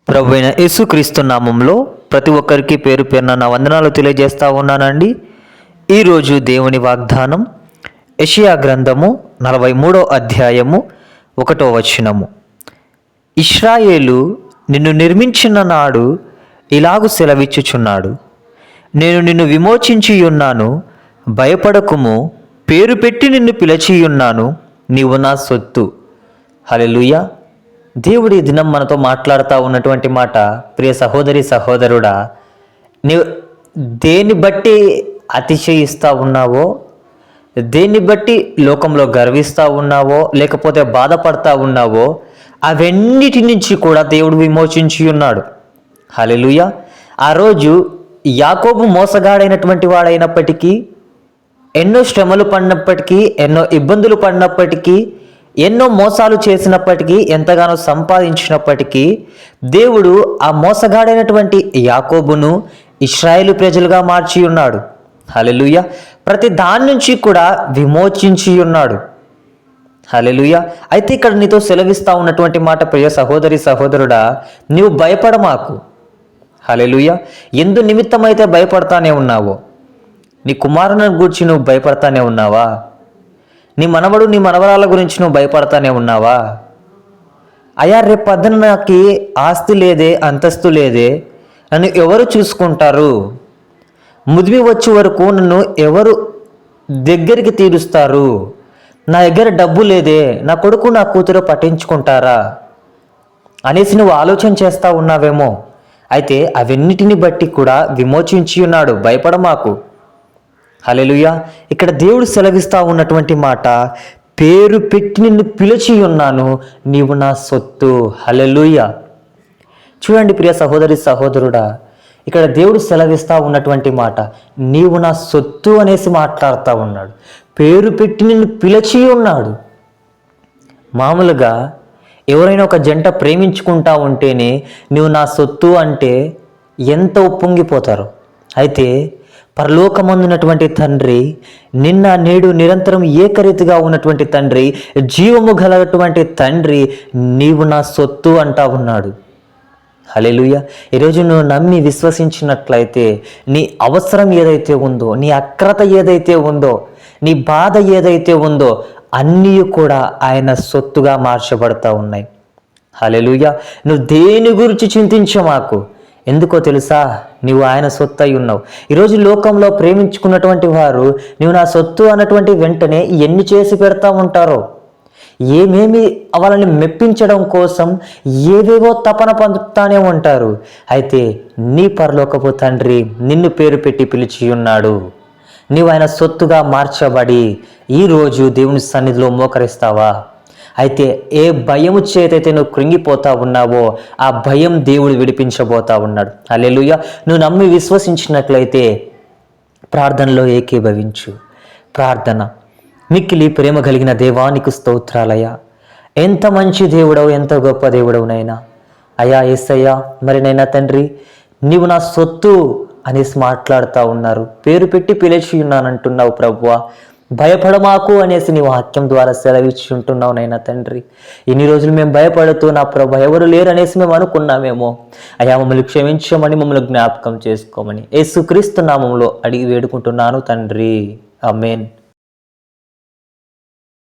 ప్రభువైన యేసుక్రీస్తు నామంలో ప్రతి ఒక్కరికి పేరు పేరున నా వందనాలు తెలియజేస్తా ఉన్నానండి. ఈరోజు దేవుని వాగ్దానం యెషయా గ్రంథము 43వ అధ్యాయము 1వ వచనము. ఇశ్రాయేలు నిన్ను నిర్మించిన నాడు ఇలాగు సెలవిచ్చుచున్నాడు, నేను నిన్ను విమోచించి ఉన్నాను, భయపడకుము, పేరు పెట్టి నిన్ను పిలిచియున్నాను, నీవు నా సొత్తు. హల్లెలూయా. దేవుడి దినం మనతో మాట్లాడుతూ ఉన్నటువంటి మాట, ప్రియ సహోదరి సహోదరుడా, నీవు దేన్ని బట్టి అతిశయిస్తూ ఉన్నావో, దేన్ని బట్టి లోకంలో గర్విస్తూ ఉన్నావో, లేకపోతే బాధపడతా ఉన్నావో, అవన్నిటి నుంచి కూడా దేవుడు విమోచించి ఉన్నాడు. హల్లెలూయా. ఆ రోజు యాకోబు మోసగాడైనటువంటి వాడైనప్పటికీ, ఎన్నో శ్రమలు పడినప్పటికీ, ఎన్నో ఇబ్బందులు పడినప్పటికీ, ఎన్నో మోసాలు చేసినప్పటికీ, ఎంతగానో సంపాదించినప్పటికీ, దేవుడు ఆ మోసగాడైనటువంటి యాకోబును ఇశ్రాయేలు ప్రజలుగా మార్చి ఉన్నాడు. హల్లెలూయా. ప్రతి దాని నుంచి కూడా విమోచించి ఉన్నాడు. హల్లెలూయా. అయితే ఇక్కడ నీతో సెలవిస్తా ఉన్నటువంటి మాట, ప్రియ సహోదరి సహోదరుడా, నీవు భయపడమాకు. హల్లెలూయా. ఎందు నిమిత్తమైతే భయపడతానే ఉన్నావో, నీ కుమారుని గురించి నువ్వు భయపడతానే ఉన్నావా? నీ మనవడు నీ మనవరాల గురించి నువ్వు భయపడతానే ఉన్నావా? అయ్యా, రేపు పొద్దున నాకు ఆస్తి లేదే, అంతస్తు లేదే, నన్ను ఎవరు చూసుకుంటారు? ముదిమి వచ్చే వరకు నన్ను ఎవరు దగ్గరికి తీరుస్తారు? నా దగ్గర డబ్బు లేదే, నా కొడుకు నా కూతురు పట్టించుకుంటారా అనేసి నువ్వు ఆలోచన చేస్తూ ఉన్నావేమో. అయితే అవన్నిటిని బట్టి కూడా విమోచించి ఉన్నాడు, భయపడమాకు. హల్లెలూయా. ఇక్కడ దేవుడు సెలవిస్తా ఉన్నటువంటి మాట, పేరు పెట్టి నిన్ను పిలిచి ఉన్నాను, నీవు నా సొత్తు. హల్లెలూయా. చూడండి ప్రియ సహోదరి సహోదరుడా, ఇక్కడ దేవుడు సెలవిస్తా ఉన్నటువంటి మాట, నీవు నా సొత్తు అనేసి మాట్లాడుతూ ఉన్నాడు. పేరు పెట్టి నిన్ను పిలిచి ఉన్నాడు. మామూలుగా ఎవరైనా ఒక జంట ప్రేమించుకుంటా ఉంటేనే నీవు నా సొత్తు అంటే ఎంత ఉప్పొంగిపోతారు. అయితే పరలోకమందున్నటువంటి తండ్రి, నిన్న నేడు నిరంతరం ఏకరీతిగా ఉన్నటువంటి తండ్రి, జీవము గలటువంటి తండ్రి, నీవు నా సొత్తు అంటా ఉన్నాడు. హల్లెలూయా. ఈరోజు నువ్వు నమ్మి విశ్వసించినట్లయితే, నీ అవసరం ఏదైతే ఉందో, నీ అక్రత ఏదైతే ఉందో, నీ బాధ ఏదైతే ఉందో, అన్నీ కూడా ఆయన సొత్తుగా మార్చబడతా ఉన్నాయి. హల్లెలూయా. నువ్వు దేని గురించి చింతించమాకు. ఎందుకో తెలుసా? నీవు ఆయన సొత్తు అయి ఉన్నావు. ఈరోజు లోకంలో ప్రేమించుకున్నటువంటి వారు నీవు నా సొత్తు అన్నటువంటి వెంటనే ఎన్ని చేసి పెడతా ఉంటారో, ఏమేమి వాళ్ళని మెప్పించడం కోసం ఏవేవో తపన పొందుతానే ఉంటారు. అయితే నీ పరలోకపు తండ్రి నిన్ను పేరు పెట్టి పిలిచి ఉన్నాడు. నీవు ఆయన సొత్తుగా మార్చబడి ఈరోజు దేవుని సన్నిధిలో మోకరిస్తావా? అయితే ఏ భయము చేతైతే నువ్వు కృంగిపోతా ఉన్నావో, ఆ భయం దేవుడు విడిపించబోతా ఉన్నాడు. హల్లెలూయా. నువ్వు నమ్మి విశ్వసించినట్లయితే ప్రార్థనలో ఏకీభవించు. ప్రార్థన. మిక్కిలి ప్రేమ కలిగిన దేవానికి స్తోత్రాలయ్యా. ఎంత మంచి దేవుడవు, ఎంత గొప్ప దేవుడవు నైనా. అయ్యా యేసయ్యా, మరి నైనా తండ్రి, నీవు నా సొత్తు అనేసి మాట్లాడుతూ ఉన్నారు. పేరు పెట్టి పిలిచి ఉన్నానంటున్నావు ప్రభువా. భయపడమాకు అనేసి నీ వాక్యం ద్వారా సెలవిచ్చి ఉంటున్నావు నైనా తండ్రి. ఇన్ని రోజులు మేము భయపడుతూ నా ప్రభు ఎవరు లేరు అనేసి మేము అనుకున్నామేమో. అయ్యా, మమ్మల్ని క్షమించమని, మమ్మల్ని జ్ఞాపకం చేసుకోమని యేసుక్రీస్తు నామంలో అడిగి వేడుకుంటున్నాను తండ్రి. ఆమేన్.